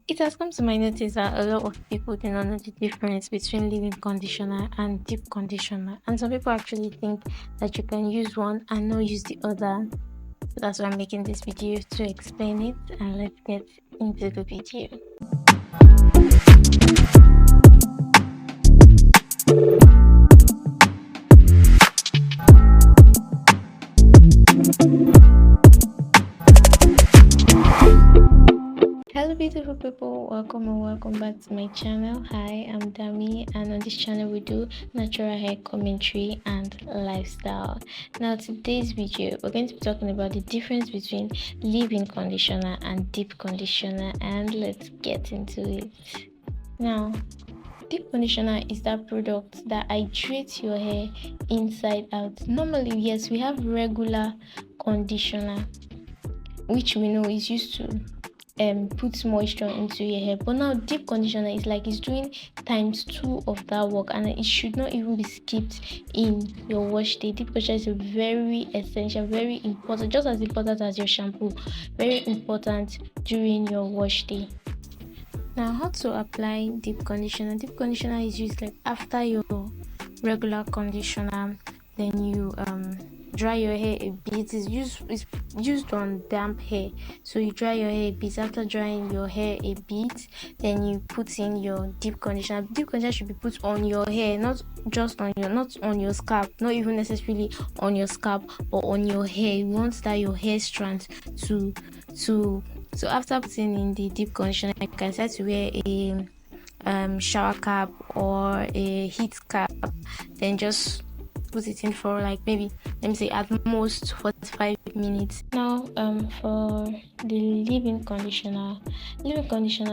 It has come to my notice that a lot of people do not know the difference between leave-in conditioner and deep conditioner, and some people actually think that you can use one and not use the other. So that's why I'm making this video to explain it, and let's get into the video. Hello beautiful people, welcome and welcome back to my channel. Hi, I'm Dami, and on this channel we do natural hair commentary and lifestyle. Now today's video we're going to be talking about the difference between leave-in conditioner and deep conditioner, and let's get into it. Now, deep conditioner is that product that hydrates your hair inside out. Normally, yes, we have regular conditioner, which we know is used to put moisture into your hair, but now deep conditioner is like it's doing ×2 of that work, and it should not even be skipped in your wash day. Deep conditioner is very essential, very important, just as important as your shampoo, very important during your wash day. Now, how to apply deep conditioner? Deep conditioner is used like after your regular conditioner, then you dry your hair a bit. It's used on damp hair, so you dry your hair a bit. After drying your hair a bit, then you put in your deep conditioner. Deep conditioner should be put on your hair, not on your scalp, not even necessarily on your scalp, but on your hair. You want that your hair strands to so after putting in the deep conditioner, you can start to wear a shower cap or a heat cap, then just put it in for like maybe, let me say, at most 45 minutes. Now for the leave-in conditioner,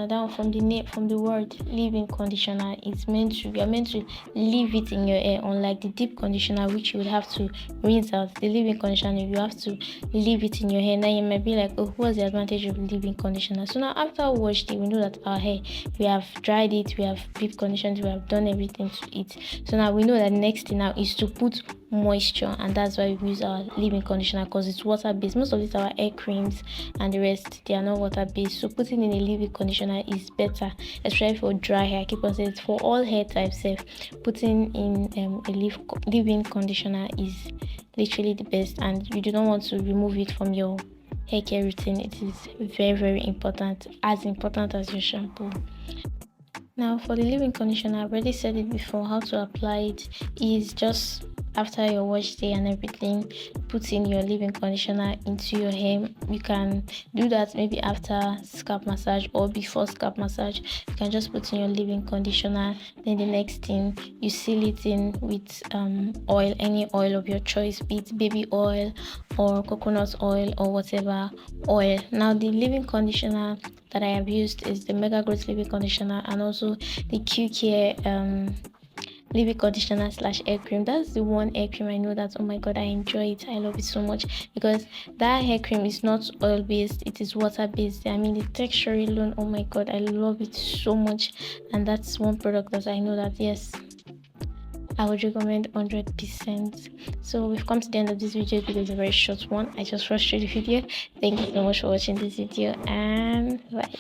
down from the name, from the word leave-in conditioner, it's you are meant to leave it in your hair, unlike the deep conditioner, which you would have to rinse out. The leave-in conditioner, you have to leave it in your hair. Now you might be like, oh, what's the advantage of leave-in conditioner? So now after wash day, we know that our hair, we have dried it, we have deep conditioned, we have done everything to it. So now we know that next thing now is to put moisture, and that's why we use our leave-in conditioner, because it's water based. Most of it, our hair creams and the rest, they are not water based, so putting in a leave-in conditioner is better, especially for dry hair. I keep on saying, for all hair types, putting in a leave-in conditioner is literally the best, and you do not want to remove it from your hair care routine. It is very important, as important as your shampoo. Now for the leave-in conditioner, I've already said it before. How to apply it is just after your wash day and everything, put in your leave-in conditioner into your hair. You can do that maybe after scalp massage or before scalp massage. You can just put in your leave-in conditioner, then the next thing, you seal it in with oil, any oil of your choice, be it baby oil or coconut oil or whatever oil. Now the leave-in conditioner that I have used is the Mega Growth leave-in conditioner, and also the Q-Care leave-in conditioner / hair cream. That's the one hair cream I know that, oh my god, I enjoy it. I love it so much, because that hair cream is not oil based, it is water based. I mean, the texture alone, oh my god, I love it so much. And that's one product that I know that, yes, I would recommend 100%. So we've come to the end of this video. It is a very short one. I just rushed through the video. Thank you so much for watching this video, and bye.